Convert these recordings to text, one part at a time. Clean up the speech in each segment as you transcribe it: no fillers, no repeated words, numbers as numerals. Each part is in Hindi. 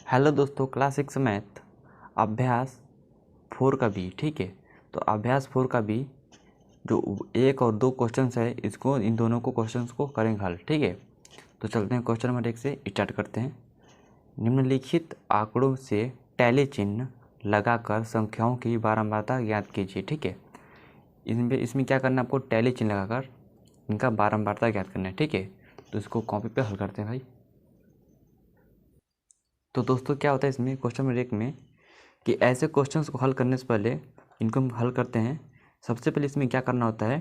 हेलो दोस्तों, क्लास 6 मैथ अभ्यास 4 का बी। ठीक है, तो अभ्यास 4 का बी जो 1 और 2 क्वेश्चंस है, इसको इन दोनों को क्वेश्चंस को करेंगे हल। ठीक है, तो चलते हैं क्वेश्चन नंबर 1 से स्टार्ट करते हैं। निम्नलिखित आंकड़ों से टैली चिन्ह लगाकर संख्याओं की बारंबारता ज्ञात कीजिए। ठीक है, इसमें क्या करना है आपको, टैली चिन्ह लगाकर इनका बारंबारता ज्ञात करना है। ठीक है, तो इसको कॉपी पे हल करते हैं भाई। तो दोस्तों क्या होता है इसमें क्वेश्चन नंबर 1 में कि ऐसे क्वेश्चंस को हल करने से पहले इनको हम हल करते हैं। सबसे पहले इसमें क्या करना होता है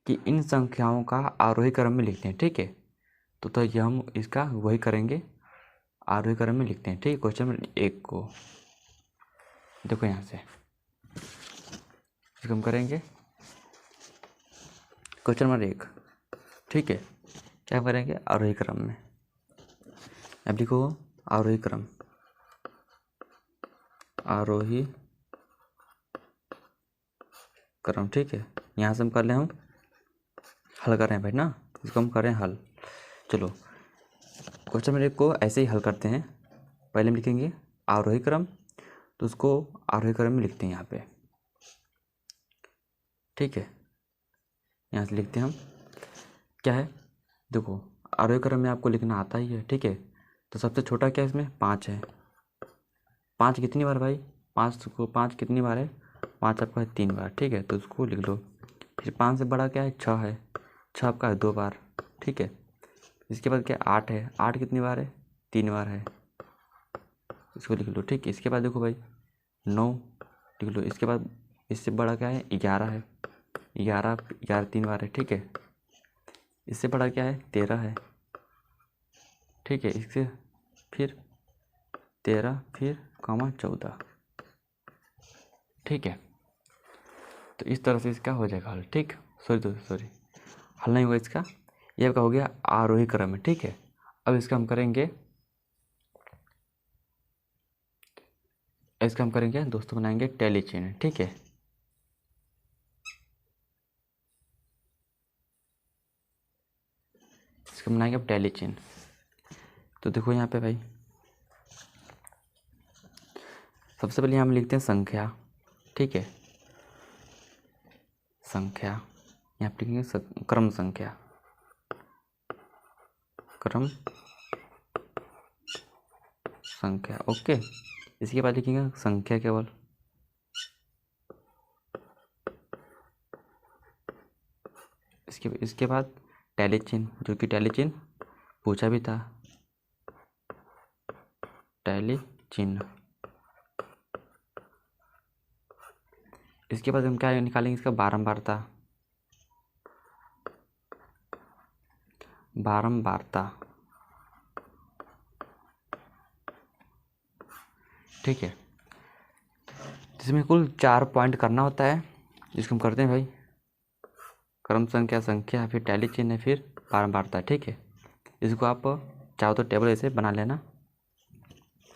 कि इन संख्याओं का आरोही क्रम में लिखते हैं। ठीक है, तो ये हम इसका वही करेंगे, आरोही क्रम में लिखते हैं। ठीक है, क्वेश्चन नंबर 1 को देखो यहाँ से इसको हम करेंगे क्वेश्चन नंबर 1। ठीक है, क्या करेंगे, आरोही क्रम में। अब लिखो आरोही क्रम, आरोही क्रम। ठीक है, यहाँ से हम कर लें, हम हल कर रहे हैं भाई ना, इसको हम करें हल। चलो क्वेश्चन नंबर 1 को ऐसे ही हल करते हैं। पहले हम लिखेंगे आरोही क्रम, तो उसको आरोही क्रम में लिखते हैं यहाँ पे। ठीक है, यहाँ से लिखते हैं हम क्या है, देखो आरोही क्रम में आपको लिखना आता ही है। ठीक है, तो सबसे छोटा क्या है इसमें, 5 है। 5 कितनी बार भाई, 5 कितनी बार है, 5 आपका है 3 बार। ठीक है, तो उसको लिख लो। फिर 5 से बड़ा क्या है, 6 है, 6 आपका है 2 बार। ठीक है, इसके बाद क्या 8 है, 8 कितनी बार है, 3 बार है, इसको लिख लो। ठीक है, इसके बाद देखो भाई 9 लिख लो। इसके बाद इससे बड़ा क्या है, 11 है, 11 3 बार है। ठीक है, इससे बड़ा क्या है, 13 है। ठीक है, इससे फिर 13 फिर 14। ठीक है, तो इस तरह से इसका हो जाएगा हल। ठीक, सॉरी हल नहीं हुआ इसका, ये आपका हो गया आरोही क्रम में। ठीक है, अब इसका हम करेंगे दोस्तों, बनाएंगे टैली चिन्ह। ठीक है, इसका बनाएंगे अब टैली चिन्ह। तो देखो यहाँ पे भाई सबसे पहले हम लिखते हैं संख्या। ठीक है, संख्या यहाँ पे लिखेंगे क्रम संख्या, क्रम संख्या। ओके, इसके बाद लिखेंगे संख्या केवल, इसके बाद टैली चिन्ह, जो कि टैली चिन्ह पूछा भी था, टैली चिन्ह। इसके बाद हम क्या निकालेंगे, इसका बारंबारता, बारंबारता। ठीक है, जिसमें कुल 4 पॉइंट करना होता है, जिसको हम करते हैं भाई क्रम संख्या, संख्या, फिर टैली चिन्ह, फिर बारंबारता। ठीक है, इसको आप चाहो तो टेबल ऐसे बना लेना।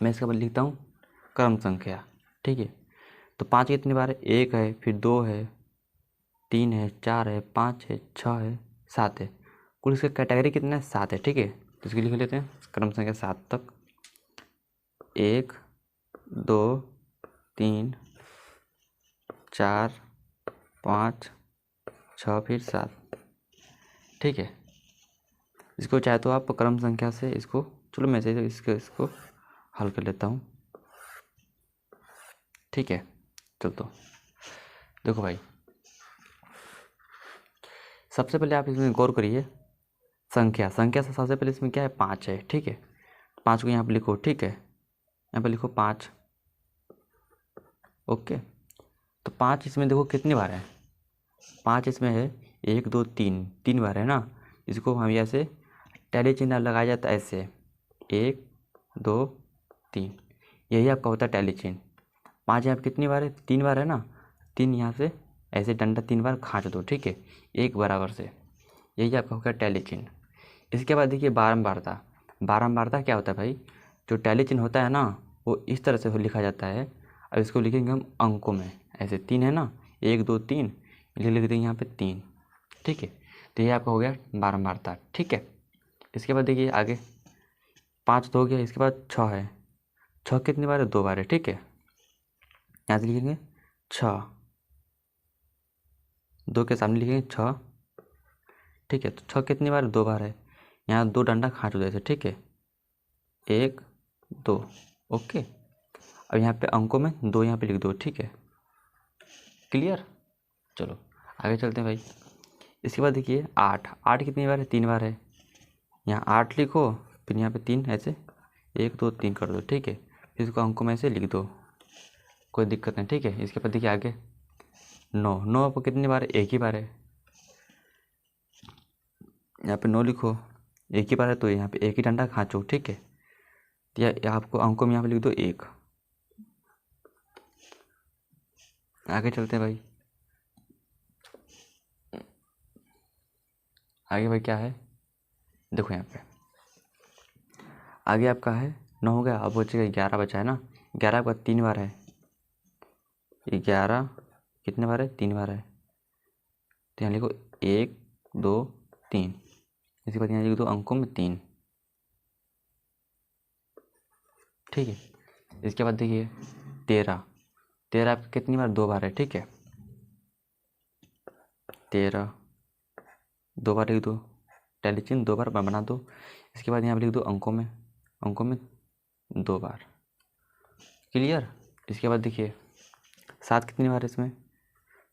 मैं इसके बाद लिखता हूँ क्रम संख्या। ठीक है, तो 5 कितनी बार है, 1 है, फिर 2 है, 3 है, 4 है, 5 है, 6 है, 7 है। कुल इसका कैटेगरी कितना है, 7 है। ठीक है, तो इसको लिख लेते हैं क्रम संख्या 7 तक। 1 2 3 4 5 6 फिर 7। ठीक है, इसको चाहे तो आप क्रम संख्या से इसको, चलो मैं से इसको हल कर लेता हूँ। ठीक है, चलो तो देखो भाई सबसे पहले आप इसमें गौर करिए, संख्या से सबसे पहले इसमें क्या है, 5 है। ठीक है, 5 को यहाँ पे लिखो। ठीक है, यहाँ पे लिखो 5। ओके, तो 5 इसमें देखो कितनी बार है, 5 इसमें है 1 2 3, 3 बार है ना। इसको हम ऐसे टैली चिन्ह लगाया जाता है ऐसे, 1 2 3, यही आपका होता है टैली चिन्ह। 5 यहाँ पे कितनी बार है, 3 बार है ना। 3 यहाँ से ऐसे डंडा 3 बार खींच दो। ठीक है, एक बराबर से, यही आपका हो गया टैली चिन्ह। इसके बाद देखिए बारंबारता। बारंबारता क्या होता है भाई, जो टैली चिन्ह होता है ना, वो इस तरह से लिखा जाता है। अब इसको लिखेंगे हम अंकों में, ऐसे 3 है ना, 1 2 3, लिख देंगे यहाँ पे 3। ठीक है, तो ये आपका हो गया बारंबारता। ठीक है, इसके बाद देखिए आगे 5 तो हो गया, इसके बाद 6 है, छः कितनी बार है, 2 बार है, ठीक है। यहाँ से लिखेंगे 6, 2 के सामने लिखेंगे 6, ठीक है। तो 6 कितनी बार है, 2 बार है। यहाँ 2 डंडा खाँचो जैसे, ठीक है, 1 2, ओके। अब यहाँ पे अंकों में 2 यहाँ पे लिख दो, ठीक है, क्लियर। चलो आगे चलते हैं भाई। इसके बाद देखिए 8, 8 कितनी बार है, 3 बार है। यहाँ 8 लिखो, फिर यहाँ पे 3 ऐसे 1 2 3 कर दो, ठीक है। फिर इसको अंकों में से लिख दो, कोई दिक्कत नहीं, ठीक है। इसके बाद देखिए आगे 9, 9 आपको कितनी बार है, 1 ही बार है। यहाँ पे 9 लिखो, 1 ही बार है, तो यहाँ पे 1 ही डंडा खाँचो, ठीक है। या आपको अंकों में यहाँ पे लिख दो 1। आगे चलते हैं भाई। आगे भाई क्या है, देखो यहाँ पे आगे आपका है 9 हो गया, अब बचेगा 11 बचा है ना। 11 आपका 3 बार है, 11 कितने बार है, 3 बार है। तो यहाँ लिखो 1 2 3। इसके बाद यहाँ लिख दो अंकों में 3, ठीक है। इसके बाद देखिए 13, 13 आपका कितनी बार, 2 बार है, ठीक है। 13 2 बार लिख दो, टैली चिन्ह 2 बार बना दो। इसके बाद यहाँ पे लिख दो अंकों में 2 बार, क्लियर। इसके बाद देखिए 7 कितनी बार है इसमें,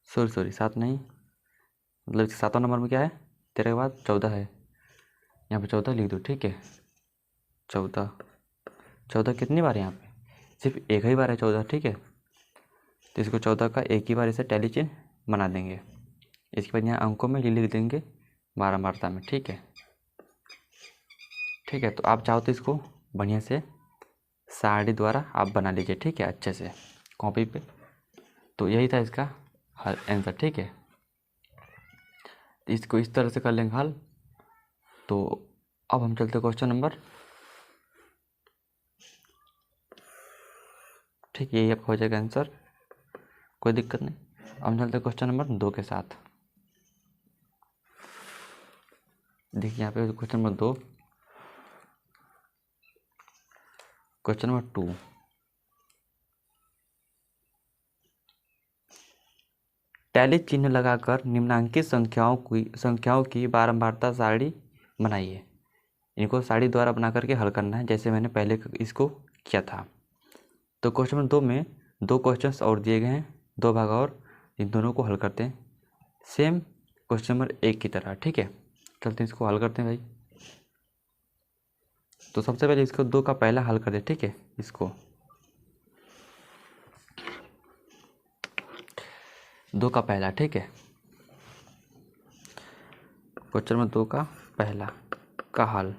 सॉरी 7 नहीं, मतलब 7वां नंबर में क्या है, 13 के बाद 14 है। यहाँ पे 14 लिख दो, ठीक है। 14 कितनी बार है, यहाँ पे सिर्फ एक ही बार है 14, ठीक है। तो इसको 14 का एक ही बार इसे टैली चिन्ह बना देंगे। इसके बाद यहाँ अंकों में लिख देंगे 12 मात्रा में, ठीक है, ठीक है। तो आप चाहो तो इसको बढ़िया से सारणी द्वारा आप बना लीजिए, ठीक है, अच्छे से कॉपी पे। तो यही था इसका आंसर, ठीक है। इसको इस तरह से कर लेंगे हल। तो अब हम चलते क्वेश्चन नंबर, ठीक, यही आपका हो जाएगा आंसर, कोई दिक्कत नहीं। अब हम चलते क्वेश्चन नंबर 2 के साथ। देखिए यहाँ पे question number 2, question number 2, tally चिन्ह लगाकर निम्नांकित संख्याओं की बारंबारता सारणी बनाइए। इनको सारणी द्वारा बना करके हल करना है, जैसे मैंने पहले इसको किया था। तो क्वेश्चन नंबर 2 में 2 क्वेश्चंस और दिए गए हैं, 2 भाग और, इन दोनों को हल करते हैं सेम क्वेश्चन नंबर 1 की तरह, ठीक है। चलते हैं इसको हल करते हैं भाई। तो सबसे पहले इसको 2 का पहला हल कर दे, ठीक है। इसको 2 का पहला, ठीक है, क्वेश्चन नंबर 2 का पहला का हल,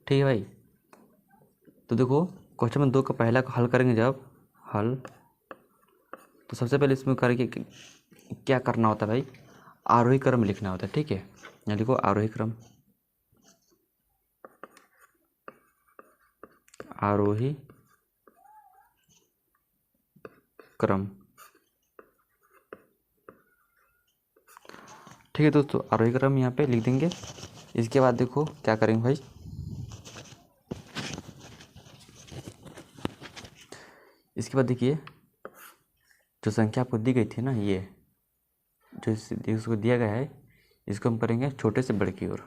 ठीक है भाई। तो देखो क्वेश्चन नंबर 2 का पहला का हल करेंगे जब हल, तो सबसे पहले इसमें करके क्या करना होता है भाई, आरोही क्रम लिखना होता है, ठीक है। यहाँ लिखो आरोही क्रम, आरोही क्रम, ठीक है दोस्तों, आरोही क्रम यहाँ पे लिख देंगे। इसके बाद देखो क्या करेंगे भाई, इसके बाद देखिए जो संख्या आपको दी गई थी ना, ये जो इसको दिया गया है, इसको हम करेंगे छोटे से बड़े की ओर।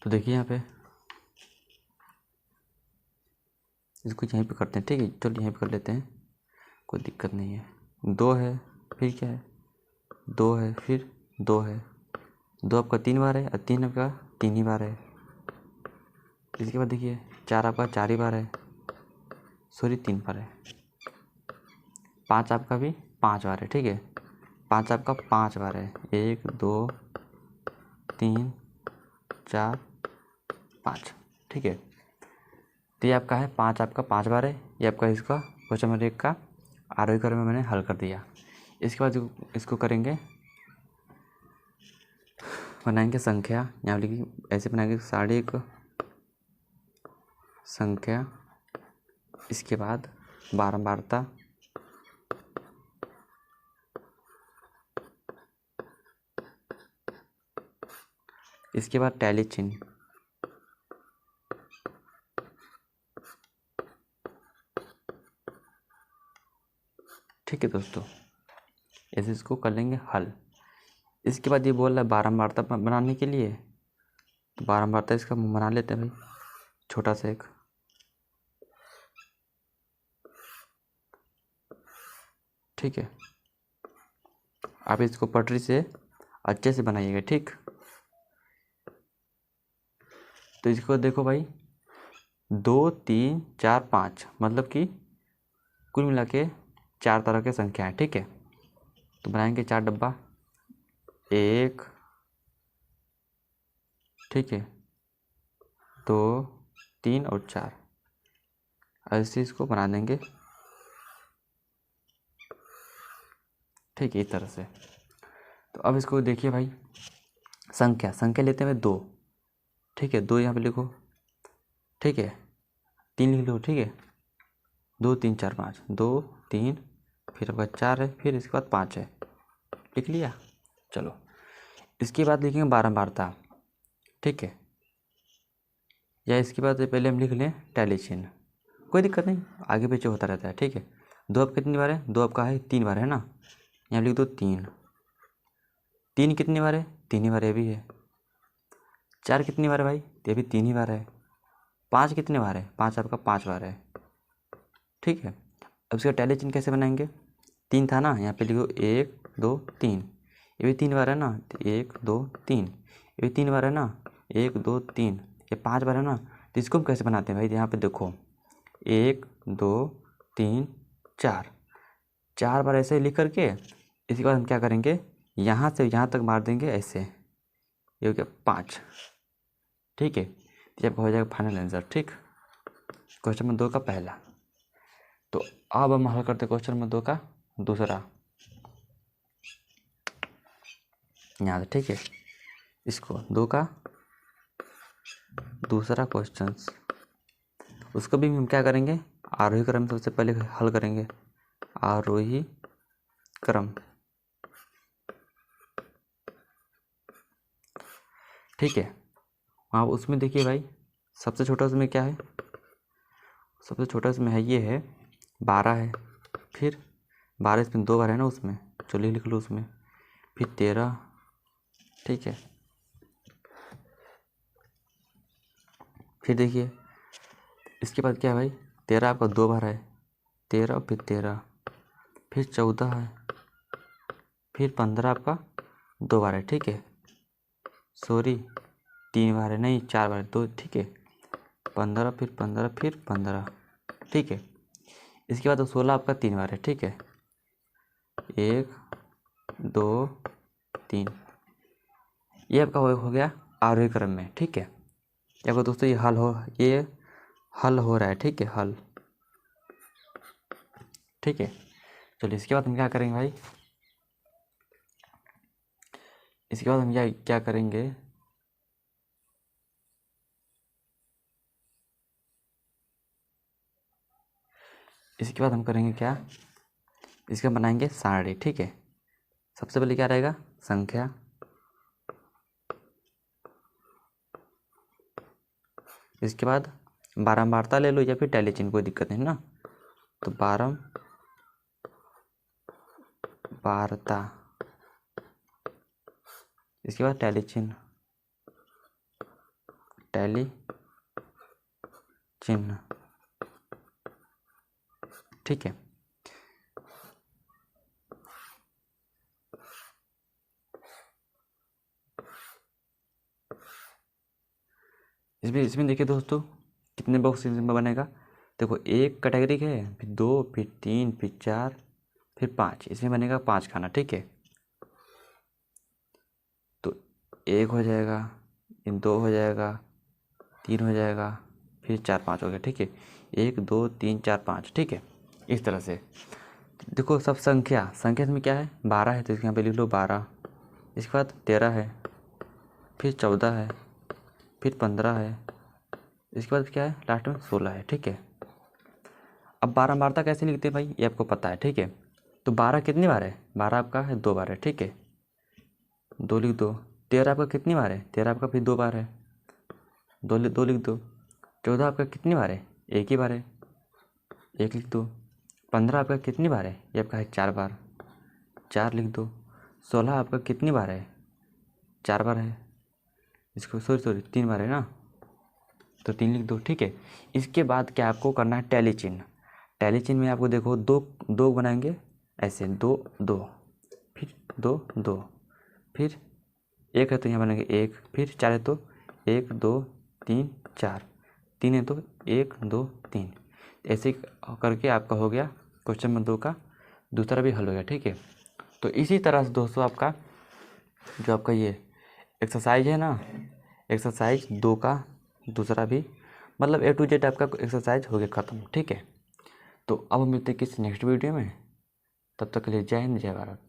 तो देखिए यहाँ पे इसको यहीं पे करते हैं, ठीक है। चलो यहीं पे कर लेते हैं, कोई दिक्कत नहीं है। 2 है, फिर क्या है, 2 है, फिर 2 है, 2 आपका 3 बार है, और 3 आपका 3 ही बार है। इसके बाद देखिए 4 आपका 4 ही बार है, सॉरी 3 बार है। 5 आपका भी 5 बार है, ठीक है, 5 आपका 5 बार है, 1 2 3 4 5, ठीक है। तो ये आपका है 5 आपका 5 बार है। ये आपका इसका क्वेश्चन नंबर 1 का आरोही क्रम में मैंने हल कर दिया। इसके बाद इसको करेंगे, बनाएंगे संख्या, यहाँ लिखी ऐसे बनाएंगे सारणी एक संख्या, इसके बाद बारंबारता, इसके बाद टैली चिन्ह, ठीक है दोस्तों, ऐसे इसको कर लेंगे हल। इसके बाद ये बोल रहा है बारंबारता बनाने के लिए, तो बारंबारता इसका बना लेते हैं भाई, छोटा सा एक। ठीक है, आप इसको पटरी से अच्छे से बनाइएगा। ठीक, तो इसको देखो भाई, 2 3 4 5, मतलब कि कुल मिला के 4 तरह के संख्या है। ठीक है, तो बनाएंगे 4 डब्बा, 1, ठीक है, 2 3 और 4, ऐसे इसको बना देंगे। ठीक है, इस तरह से। तो अब इसको देखिए भाई, संख्या लेते हैं 2। ठीक है, 2 यहाँ पे लिखो। ठीक है, 3 लिख लो। ठीक है, 2 3 4 5, 2 3, फिर आपका 4 है, फिर इसके बाद 5 है। लिख लिया। चलो, इसके बाद लिखेंगे बारंबारता। ठीक है, या इसके बाद पहले हम लिख लें टैली चिन्ह, कोई दिक्कत नहीं, आगे पीछे होता रहता है। ठीक है, 2 अब कितनी बार है? 2 आपका है 3 बार है ना, यहाँ लिख दो 3। 3 कितनी बार है? 3 ही बार, ये भी है। 4 कितनी बार है भाई? ये भी 3 ही बार है। 5 कितने बार है? 5 आपका 5 बार है। ठीक है, अब इसका टैली चिन्ह कैसे बनाएंगे? 3 था ना, यहाँ पे लिखो 1 2 3, ये भी 3 बार है ना, 1 2 3, ये भी 3 बार है ना, 1 2 3, ये 5 बार है ना। तो इसको हम कैसे बनाते हैं भाई? यहाँ पे देखो, 1 2 3 4, 4 बार ऐसे लिख करके इसके बाद हम क्या करेंगे, यहाँ से यहाँ तक मार देंगे ऐसे, ये हो गया 5। ठीक है, तो आपका हो जाएगा फाइनल आंसर। ठीक, क्वेश्चन नंबर 2 का पहला। तो अब हम हल करते क्वेश्चन नंबर 2 का दूसरा, यहाँ से। ठीक है, इसको 2 का दूसरा क्वेश्चन, उसको भी हम क्या करेंगे, आरोही क्रम सबसे पहले हल करेंगे, आरोही क्रम। ठीक है, हाँ, उसमें देखिए भाई, सबसे छोटा उसमें क्या है? सबसे छोटा उसमें है, ये है 12 है, फिर 12 इसमें 2 बार है ना उसमें, चलिए लिख लो उसमें, फिर 13। ठीक है, फिर देखिए इसके बाद क्या है भाई, 13 आपका 2 बार है, 13, फिर 13, फिर 14 है, फिर 15 आपका 2 बार है। ठीक है, सॉरी 3 बार है, नहीं 4 बार है, 2। ठीक है, 15, फिर 15, फिर 15। ठीक है, इसके बाद 16 आपका 3 बार है। ठीक है, 1 2 3, ये आपका हो गया आरोही क्रम में। ठीक है, या फिर दोस्तों ये हल हो रहा है। ठीक है, हल। ठीक है, चलिए इसके बाद हम क्या करेंगे भाई, इसके बाद हम क्या करेंगे, इसके बाद हम करेंगे क्या, इसका बनाएंगे सारणी। ठीक है, सबसे पहले क्या रहेगा, संख्या, इसके बाद बारंबारता ले लो या फिर टैली चिन्ह, कोई दिक्कत नहीं ना। तो बारंबारता, इसके बाद टैली चिन्ह, टैली चिन्ह। ठीक है, इसमें देखिए दोस्तों, कितने बॉक्स इसमें बनेगा। देखो, एक कैटेगरी है, फिर 2, फिर 3, फिर 4, फिर 5, इसमें बनेगा 5 खाना। ठीक है, तो 1 हो जाएगा, 2 हो जाएगा, 3 हो जाएगा, फिर 4 5 हो गया। ठीक है, 1 2 3 4 5। ठीक है, इस तरह से। देखो, सब संख्या इसमें क्या है, 12 है, तो यहाँ पे लिख लो 12। इसके बाद 13 है, फिर 14 है, फिर 15 है, इसके बाद क्या है, लास्ट में 16 है। ठीक है, अब बारंबारता कैसे लिखते हैं भाई, ये आपको पता है। ठीक है, तो 12 कितनी बार है, 12 आपका है 2 बार है। ठीक है, 2 लिख दो। 13 आपका कितनी बार है, 13 आपका फिर 2 बार है, 2 लिख दो। 14 आपका कितनी बार है, 1 ही बार है, 1 लिख दो। 15 आपका कितनी बार है? ये आपका है 4 बार, 4 लिख दो। 16 आपका कितनी बार है? 4 बार है। इसको सॉरी 3 बार है ना, तो 3 लिख दो, ठीक है। इसके बाद क्या आपको करना है? टैली चिन्ह। टैली चिन्ह में आपको देखो दो दो बनाएंगे ऐसे, 2 2, फिर 2 2, फिर 1 है तो यहाँ बनाएंगे 1, फिर 4 है तो 1 2 3 4, 3 है तो 1 2 3। ऐसे करके आपका हो गया क्वेश्चन नंबर 2 का दूसरा भी हल हो गया, ठीक है। तो इसी तरह से दोस्तों आपका जो आपका ये एक्सरसाइज है ना, एक्सरसाइज 2 का दूसरा भी मतलब A to Z आपका एक्सरसाइज हो गया ख़त्म, ठीक है। तो अब मिलते हैं किसी नेक्स्ट वीडियो में, तब तक के लिए जय हिंद जय भारत।